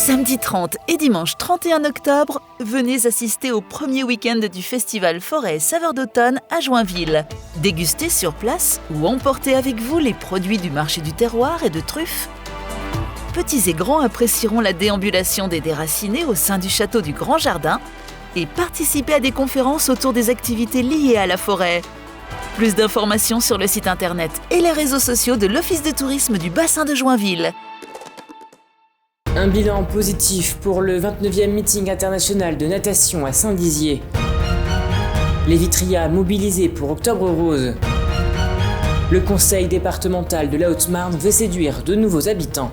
Samedi 30 et dimanche 31 octobre, venez assister au premier week-end du festival Forêt et Saveurs d'automne à Joinville. Dégustez sur place ou emportez avec vous les produits du marché du terroir et de truffes. Petits et grands apprécieront la déambulation des déracinés au sein du château du Grand Jardin et participez à des conférences autour des activités liées à la forêt. Plus d'informations sur le site internet et les réseaux sociaux de l'Office de tourisme du bassin de Joinville. Un bilan positif pour le 29e meeting international de natation à Saint-Dizier. Les Vitrias mobilisés pour Octobre Rose. Le conseil départemental de la Haute-Marne veut séduire de nouveaux habitants.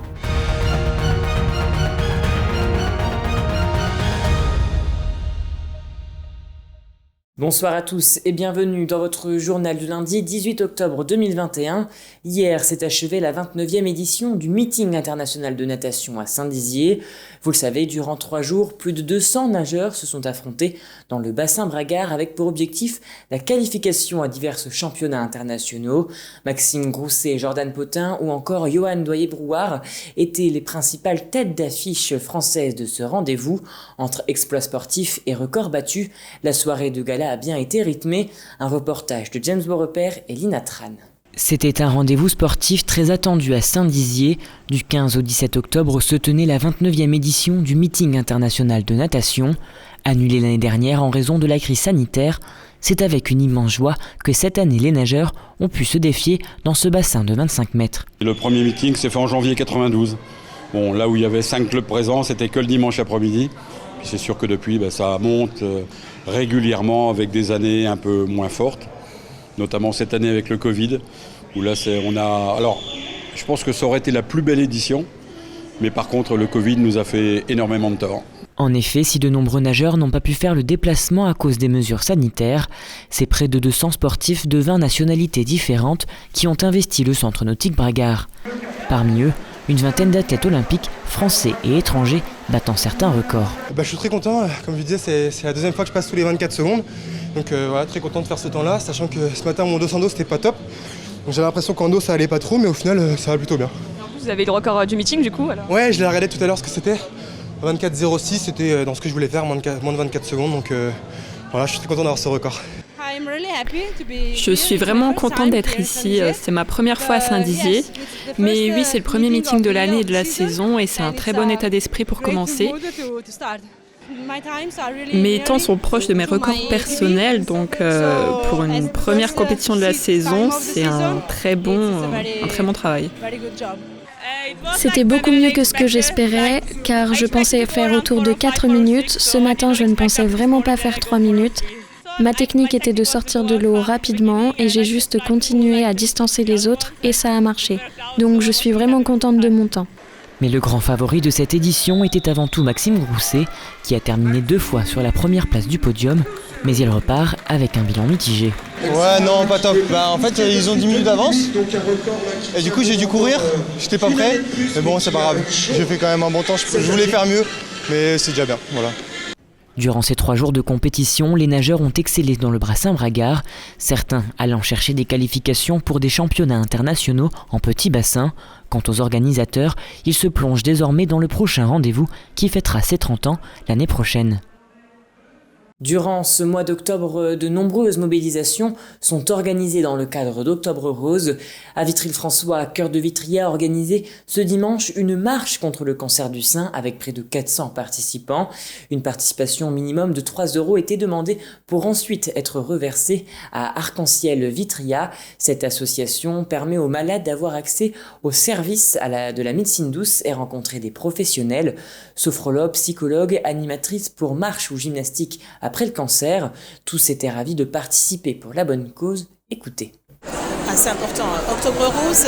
Bonsoir à tous et bienvenue dans votre journal du lundi 18 octobre 2021. Hier s'est achevée la 29e édition du meeting international de natation à Saint-Dizier. Vous le savez, durant 3 jours, plus de 200 nageurs se sont affrontés dans le bassin Bragard avec pour objectif la qualification à divers championnats internationaux. Maxime Grousset, Jordan Potin ou encore Johan Doyer-Brouard étaient les principales têtes d'affiche françaises de ce rendez-vous. Entre exploits sportifs et records battus, la soirée de gala a bien été rythmée. Un reportage de James Beaurepaire et Lina Tran. C'était un rendez-vous sportif très attendu à Saint-Dizier. Du 15 au 17 octobre se tenait la 29e édition du meeting international de natation. Annulée l'année dernière en raison de la crise sanitaire, c'est avec une immense joie que cette année les nageurs ont pu se défier dans ce bassin de 25 mètres. Le premier meeting s'est fait en janvier 92. Bon, là où il y avait 5 clubs présents, c'était que le dimanche après-midi. Puis c'est sûr que depuis, ça monte régulièrement avec des années un peu moins fortes, notamment cette année avec le Covid, où là alors je pense que ça aurait été la plus belle édition, mais par contre le Covid nous a fait énormément de tort. En effet, si de nombreux nageurs n'ont pas pu faire le déplacement à cause des mesures sanitaires, c'est près de 200 sportifs de 20 nationalités différentes qui ont investi le centre nautique Bragard. Parmi eux, une vingtaine d'athlètes olympiques, français et étrangers, battant certains records. Je suis très content, comme je disais, c'est la deuxième fois que je passe tous les 24 secondes. Donc voilà, très content de faire ce temps-là, sachant que ce matin mon dos en dos c'était pas top. Donc j'avais l'impression qu'en dos ça allait pas trop, mais au final ça va plutôt bien. Vous avez le record du meeting du coup alors? Ouais, je l'ai regardé tout à l'heure ce que c'était. 24,06, c'était dans ce que je voulais faire, moins de 24 secondes. Donc voilà, je suis très content d'avoir ce record. Je suis vraiment contente d'être ici, c'est ma première fois à Saint-Dizier. Mais oui, c'est le premier meeting de l'année et de la saison et c'est un très bon état d'esprit pour commencer. Mes temps sont proches de mes records personnels, donc pour une première compétition de la saison, c'est un très bon travail. C'était beaucoup mieux que ce que j'espérais, car je pensais faire autour de 4 minutes. Ce matin, je ne pensais vraiment pas faire 3 minutes. Ma technique était de sortir de l'eau rapidement et j'ai juste continué à distancer les autres et ça a marché. Donc je suis vraiment contente de mon temps. Mais le grand favori de cette édition était avant tout Maxime Grousset, qui a terminé 2 fois sur la première place du podium, mais il repart avec un bilan mitigé. Ouais, non, pas top. En fait, ils ont 10 minutes d'avance. Et du coup, j'ai dû courir. J'étais pas prêt. Mais bon, c'est pas grave. J'ai fait quand même un bon temps. Je voulais faire mieux, mais c'est déjà bien. Voilà. Durant ces 3 jours de compétition, les nageurs ont excellé dans le bassin Bragard, certains allant chercher des qualifications pour des championnats internationaux en petit bassin. Quant aux organisateurs, ils se plongent désormais dans le prochain rendez-vous qui fêtera ses 30 ans l'année prochaine. Durant ce mois d'octobre, de nombreuses mobilisations sont organisées dans le cadre d'Octobre Rose. À Vitry-le-François, Cœur de Vitria a organisé ce dimanche une marche contre le cancer du sein avec près de 400 participants. Une participation minimum de 3 € était demandée pour ensuite être reversée à Arc-en-Ciel Vitria. Cette association permet aux malades d'avoir accès aux services de la médecine douce et rencontrer des professionnels, sophrologues, psychologues, animatrices pour marche ou gymnastique après le cancer. Tous étaient ravis de participer pour la bonne cause. Écoutez. C'est important. Octobre Rose,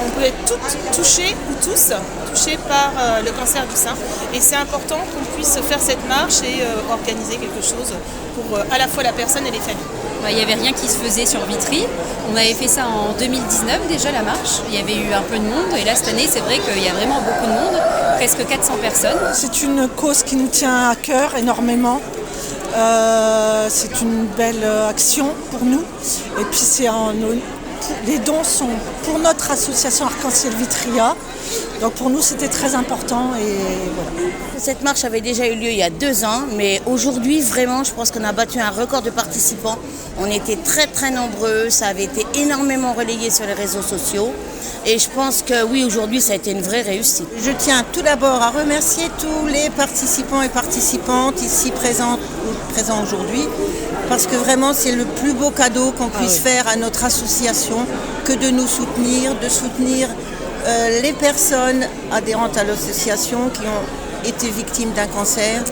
on peut être toutes touchées ou tous touchés par le cancer du sein. Et c'est important qu'on puisse faire cette marche et organiser quelque chose pour à la fois la personne et les familles. Il n'y avait rien qui se faisait sur Vitry. On avait fait ça en 2019 déjà, la marche. Il y avait eu un peu de monde et là cette année c'est vrai qu'il y a vraiment beaucoup de monde, presque 400 personnes. C'est une cause qui nous tient à cœur énormément. C'est une belle action pour nous et puis c'est les dons sont pour notre association Arc-en-Ciel Vitria. Donc pour nous, c'était très important et voilà. Cette marche avait déjà eu lieu il y a 2 ans, mais aujourd'hui, vraiment, je pense qu'on a battu un record de participants. On était très très nombreux, ça avait été énormément relayé sur les réseaux sociaux. Et je pense que oui, aujourd'hui, ça a été une vraie réussite. Je tiens tout d'abord à remercier tous les participants et participantes ici présents aujourd'hui, parce que vraiment, c'est le plus beau cadeau qu'on puisse faire à notre association que de nous soutenir, de soutenir les personnes adhérentes à l'association qui ont été victimes d'un cancer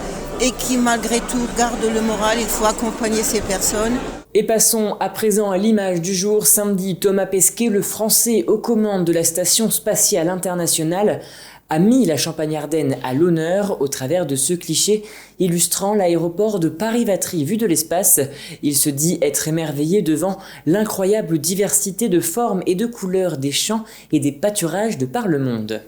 et qui, malgré tout, gardent le moral. Il faut accompagner ces personnes. Et passons à présent à l'image du jour. Samedi, Thomas Pesquet, le Français aux commandes de la Station spatiale internationale, a mis la Champagne-Ardenne à l'honneur au travers de ce cliché illustrant l'aéroport de Paris-Vatry vu de l'espace. Il se dit être émerveillé devant l'incroyable diversité de formes et de couleurs des champs et des pâturages de par le monde.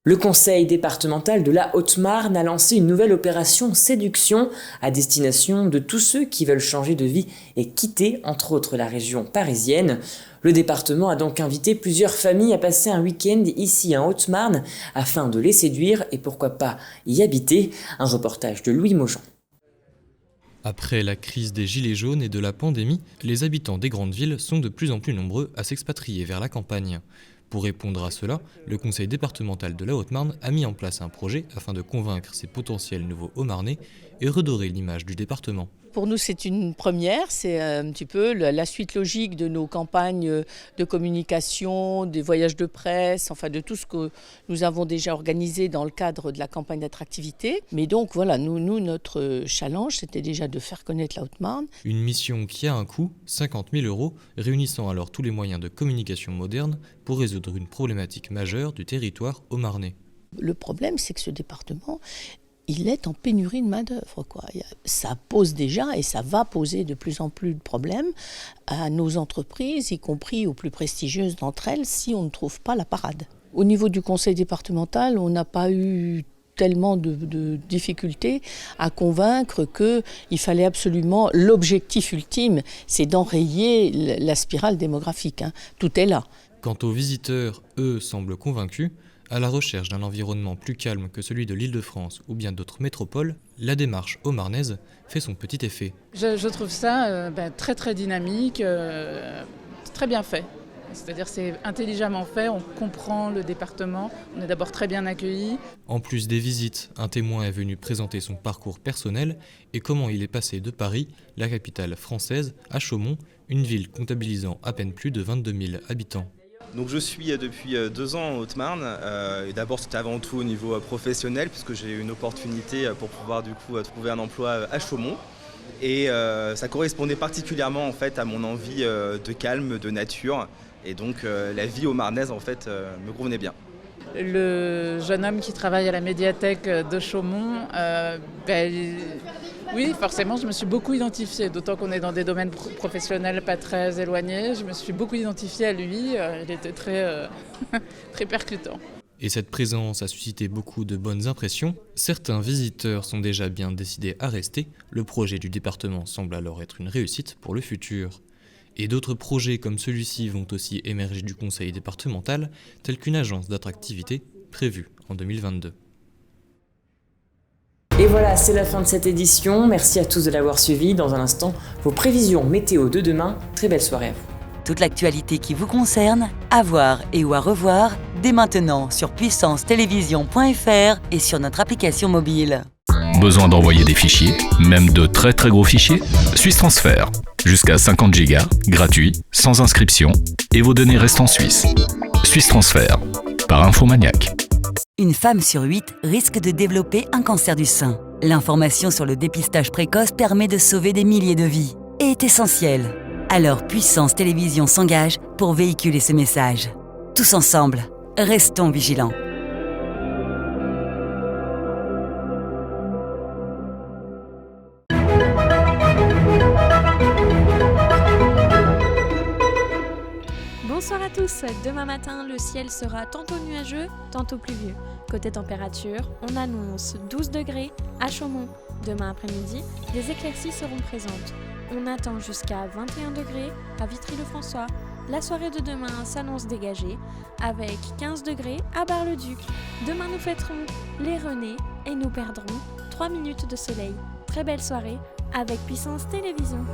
Le conseil départemental de la Haute-Marne a lancé une nouvelle opération séduction à destination de tous ceux qui veulent changer de vie et quitter, entre autres, la région parisienne. Le département a donc invité plusieurs familles à passer un week-end ici en Haute-Marne afin de les séduire et pourquoi pas y habiter. Un reportage de Louis Maujean. Après la crise des gilets jaunes et de la pandémie, les habitants des grandes villes sont de plus en plus nombreux à s'expatrier vers la campagne. Pour répondre à cela, le conseil départemental de la Haute-Marne a mis en place un projet afin de convaincre ses potentiels nouveaux Haut-Marnais et redorer l'image du département. Pour nous, c'est une première, c'est un petit peu la suite logique de nos campagnes de communication, des voyages de presse, enfin de tout ce que nous avons déjà organisé dans le cadre de la campagne d'attractivité. Mais donc voilà, nous notre challenge, c'était déjà de faire connaître la Haute-Marne. Une mission qui a un coût, 50 000 €, réunissant alors tous les moyens de communication modernes pour résoudre une problématique majeure du territoire haut-marnais. Le problème, c'est que ce département, il est en pénurie de main-d'œuvre, quoi. Ça pose déjà et ça va poser de plus en plus de problèmes à nos entreprises, y compris aux plus prestigieuses d'entre elles, si on ne trouve pas la parade. Au niveau du conseil départemental, on n'a pas eu tellement de difficultés à convaincre qu'il fallait absolument, l'objectif ultime, c'est d'enrayer la spirale démographique, hein. Tout est là. Quant aux visiteurs, eux, semblent convaincus. À la recherche d'un environnement plus calme que celui de l'Île-de-France ou bien d'autres métropoles, la démarche haut-marnaise fait son petit effet. Je trouve ça très très dynamique, très bien fait. C'est-à-dire c'est intelligemment fait, on comprend le département, on est d'abord très bien accueillis. En plus des visites, un témoin est venu présenter son parcours personnel et comment il est passé de Paris, la capitale française, à Chaumont, une ville comptabilisant à peine plus de 22 000 habitants. Donc je suis depuis 2 ans en Haute-Marne, et d'abord c'était avant tout au niveau professionnel puisque j'ai eu une opportunité pour pouvoir du coup trouver un emploi à Chaumont et ça correspondait particulièrement en fait à mon envie de calme, de nature et donc la vie haut-marnaise en fait me convenait bien. Le jeune homme qui travaille à la médiathèque de Chaumont, oui, forcément, je me suis beaucoup identifiée, d'autant qu'on est dans des domaines professionnels pas très éloignés. Je me suis beaucoup identifiée à lui, il était très, très percutant. Et cette présence a suscité beaucoup de bonnes impressions. Certains visiteurs sont déjà bien décidés à rester. Le projet du département semble alors être une réussite pour le futur. Et d'autres projets comme celui-ci vont aussi émerger du conseil départemental, tels qu'une agence d'attractivité prévue en 2022. Et voilà, c'est la fin de cette édition. Merci à tous de l'avoir suivi. Dans un instant, vos prévisions météo de demain. Très belle soirée à vous. Toute l'actualité qui vous concerne, à voir et ou à revoir, dès maintenant sur puissancetélévision.fr et sur notre application mobile. Besoin d'envoyer des fichiers, même de très très gros fichiers? Suisse Transfert. Jusqu'à 50 Go, gratuit, sans inscription, et vos données restent en Suisse. Suisse Transfert, par Infomaniac. Une femme sur 8 risque de développer un cancer du sein. L'information sur le dépistage précoce permet de sauver des milliers de vies et est essentielle. Alors Puissance Télévision s'engage pour véhiculer ce message. Tous ensemble, restons vigilants. Bonsoir à tous, demain matin le ciel sera tantôt nuageux, tantôt pluvieux. Côté température, on annonce 12 degrés à Chaumont. Demain après-midi, des éclaircies seront présentes. On attend jusqu'à 21 degrés à Vitry-le-François. La soirée de demain s'annonce dégagée, avec 15 degrés à Bar-le-Duc. Demain nous fêterons les Renés et nous perdrons 3 minutes de soleil. Très belle soirée avec Puissance Télévision.